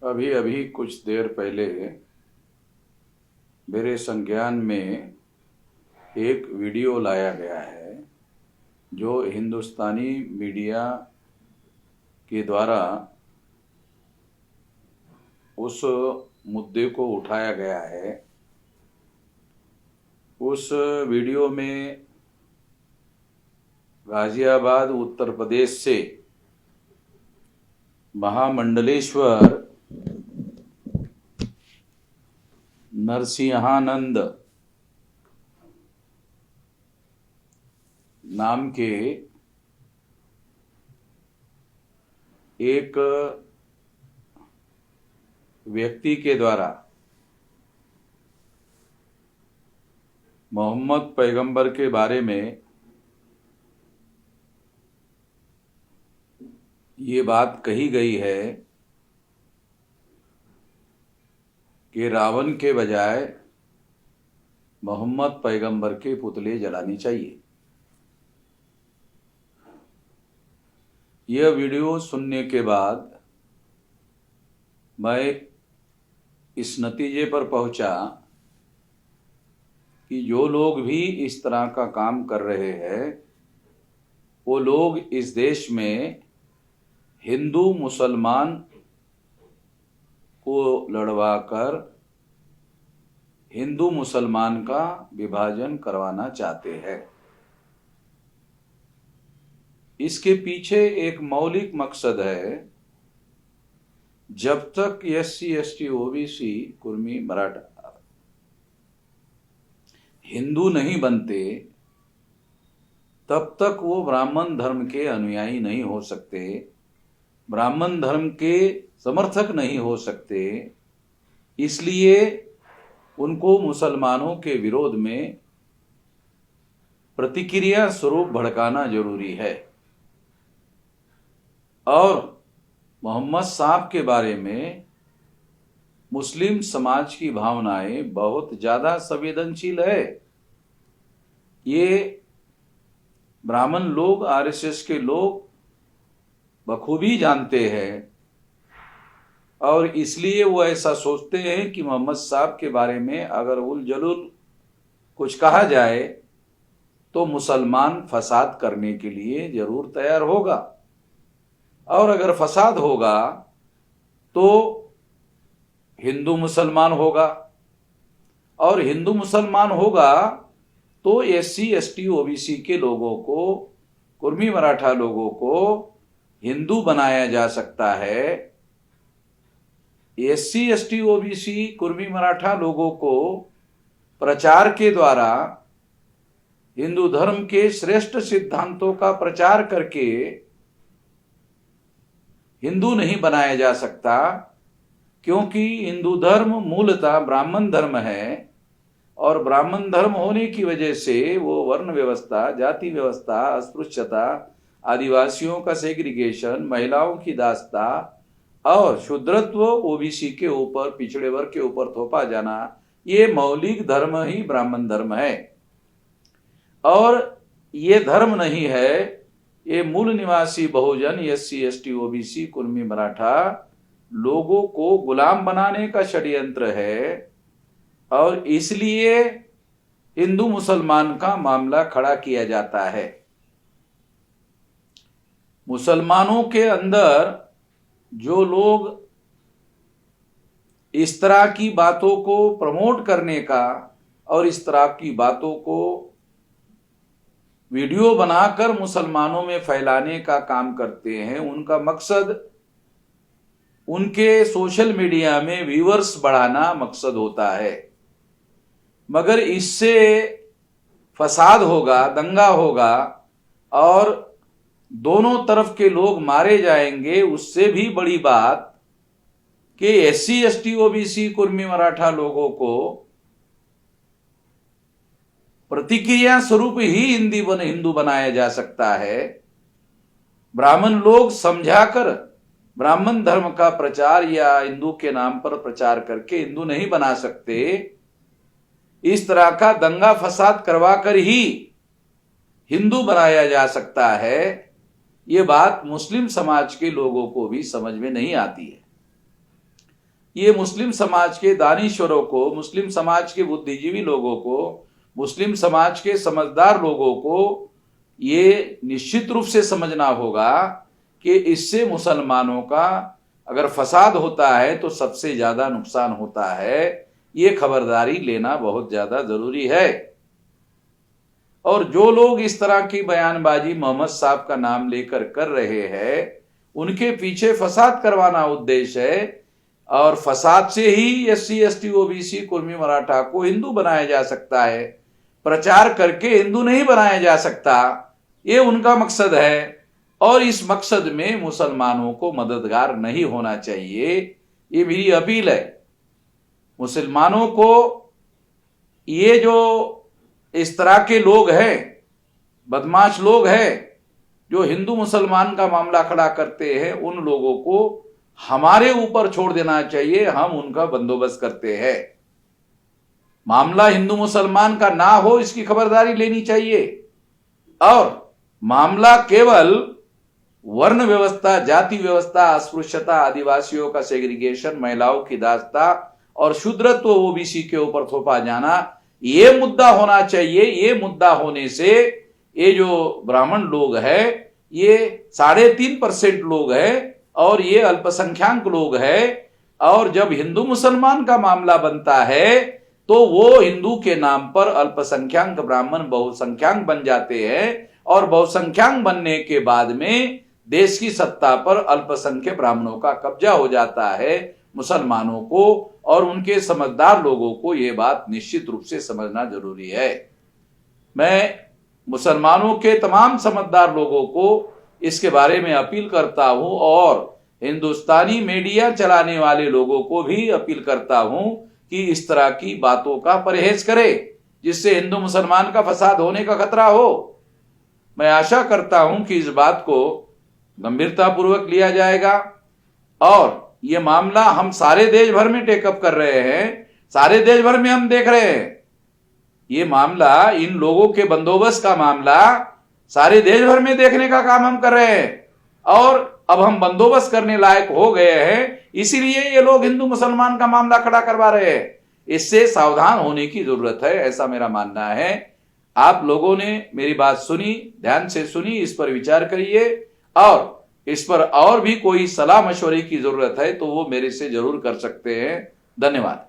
अभी अभी कुछ देर पहले मेरे संज्ञान में एक वीडियो लाया गया है जो हिंदुस्तानी मीडिया के द्वारा उस मुद्दे को उठाया गया है। उस वीडियो में गाजियाबाद उत्तर प्रदेश से महामंडलेश्वर नरसिंहानंद नाम के एक व्यक्ति के द्वारा मोहम्मद पैगंबर के बारे में ये बात कही गई है कि रावण के बजाय मोहम्मद पैगंबर के पुतले जलाने चाहिए। यह वीडियो सुनने के बाद मैं इस नतीजे पर पहुंचा कि जो लोग भी इस तरह का काम कर रहे हैं वो लोग इस देश में हिंदू मुसलमान को लड़वाकर हिंदू मुसलमान का विभाजन करवाना चाहते हैं। इसके पीछे एक मौलिक मकसद है। जब तक SC ST OBC Kurmi Maratha Hindu नहीं बनते तब तक वो ब्राह्मण धर्म के अनुयायी नहीं हो सकते, ब्राह्मण धर्म के समर्थक नहीं हो सकते। इसलिए उनको मुसलमानों के विरोध में प्रतिक्रिया स्वरूप भड़काना जरूरी है। और मोहम्मद साहब के बारे में मुस्लिम समाज की भावनाएं बहुत ज्यादा संवेदनशील है। ये ब्राह्मण लोग, RSS के लोग बखूबी जानते हैं और इसलिए वो ऐसा सोचते हैं कि मोहम्मद साहब के बारे में अगर उल जलूल कुछ कहा जाए तो मुसलमान फसाद करने के लिए जरूर तैयार होगा, और अगर फसाद होगा तो हिंदू मुसलमान होगा, और हिंदू मुसलमान होगा तो SC ST OBC के लोगों को, कुर्मी मराठा लोगों को हिंदू बनाया जा सकता है। SC ST OBC Kurmi Maratha लोगों को प्रचार के द्वारा हिंदू धर्म के श्रेष्ठ सिद्धांतों का प्रचार करके हिंदू नहीं बनाया जा सकता, क्योंकि हिंदू धर्म मूलतः ब्राह्मण धर्म है और ब्राह्मण धर्म होने की वजह से वो वर्ण व्यवस्था, जाति व्यवस्था, अस्पृश्यता, आदिवासियों का सेग्रीगेशन, महिलाओं की दास्ता और शूद्रत्व OBC के ऊपर, पिछड़े वर्ग के ऊपर थोपा जाना, ये मौलिक धर्म ही ब्राह्मण धर्म है। और ये धर्म नहीं है, ये मूल निवासी बहुजन SC ST OBC Kurmi Maratha लोगों को गुलाम बनाने का षड्यंत्र है। और इसलिए हिंदू मुसलमान का मामला खड़ा किया जाता है। मुसलमानों के अंदर जो लोग इस तरह की बातों को प्रमोट करने का और इस तरह की बातों को वीडियो बनाकर मुसलमानों में फैलाने का काम करते हैं, उनका मकसद उनके सोशल मीडिया में व्यूअर्स बढ़ाना मकसद होता है। मगर इससे फसाद होगा, दंगा होगा और दोनों तरफ के लोग मारे जाएंगे। उससे भी बड़ी बात कि SC ST OBC Kurmi Maratha लोगों को प्रतिक्रिया स्वरूप ही हिंदू बनाया जा सकता है। ब्राह्मण लोग समझाकर ब्राह्मण धर्म का प्रचार या हिंदू के नाम पर प्रचार करके हिंदू नहीं बना सकते। इस तरह का दंगा फसाद करवाकर ही हिंदू बनाया जा सकता है। ये बात मुस्लिम समाज के लोगों को भी समझ में नहीं आती है। ये मुस्लिम समाज के दानिश्वरों को, मुस्लिम समाज के बुद्धिजीवी लोगों को, मुस्लिम समाज के समझदार लोगों को ये निश्चित रूप से समझना होगा कि इससे मुसलमानों का अगर फसाद होता है तो सबसे ज्यादा नुकसान होता है। ये खबरदारी लेना बहुत ज्यादा जरूरी है। और जो लोग इस तरह की बयानबाजी मोहम्मद साहब का नाम लेकर कर रहे हैं, उनके पीछे फसाद करवाना उद्देश्य है। और फसाद से ही SC ST OBC Kurmi Maratha को हिंदू बनाया जा सकता है, प्रचार करके हिंदू नहीं बनाया जा सकता। ये उनका मकसद है और इस मकसद में मुसलमानों को मददगार नहीं होना चाहिए। ये मेरी अपील है मुसलमानों को। ये जो इस तरह के लोग हैं, बदमाश लोग हैं, जो हिंदू मुसलमान का मामला खड़ा करते हैं, उन लोगों को हमारे ऊपर छोड़ देना चाहिए। हम उनका बंदोबस्त करते हैं। मामला हिंदू मुसलमान का ना हो, इसकी खबरदारी लेनी चाहिए। और मामला केवल वर्ण व्यवस्था, जाति व्यवस्था, अस्पृश्यता, आदिवासियों का सेग्रीगेशन, महिलाओं की दास्ता और शूद्रत्व OBC के ऊपर थोपा जाना, ये मुद्दा होना चाहिए। ये मुद्दा होने से ये जो ब्राह्मण लोग हैं, ये 3.5% लोग हैं और ये अल्पसंख्यक लोग हैं। और जब हिंदू मुसलमान का मामला बनता है तो वो हिंदू के नाम पर अल्पसंख्यक ब्राह्मण बहुसंख्यक बन जाते हैं और बहुसंख्यक बनने के बाद में देश की सत्ता पर अल्पसंख्यक ब्राह्मणों का कब्जा हो जाता है। मुसलमानों को और उनके समझदार लोगों को ये बात निश्चित रूप से समझना जरूरी है। मैं मुसलमानों के तमाम समझदार लोगों को इसके बारे में अपील करता हूं और हिंदुस्तानी मीडिया चलाने वाले लोगों को भी अपील करता हूं कि इस तरह की बातों का परहेज करें, जिससे हिंदू मुसलमान का फसाद होने का खतरा हो। मैं आशा करता हूं कि इस बात को गंभीरतापूर्वक लिया जाएगा और ये मामला हम सारे देश भर में टेकअप कर रहे हैं। सारे देश भर में हम देख रहे हैं ये मामला, इन लोगों के बंदोबस्त का मामला सारे देश भर में देखने का काम हम कर रहे हैं। और अब हम बंदोबस्त करने लायक हो गए हैं, इसीलिए ये लोग हिंदू मुसलमान का मामला खड़ा करवा रहे हैं। इससे सावधान होने की जरूरत है, ऐसा मेरा मानना है। आप लोगों ने मेरी बात सुनी, ध्यान से सुनी, इस पर विचार करिए और इस पर और भी कोई सलाह मशवरे की जरूरत है तो वो मेरे से जरूर कर सकते हैं। धन्यवाद।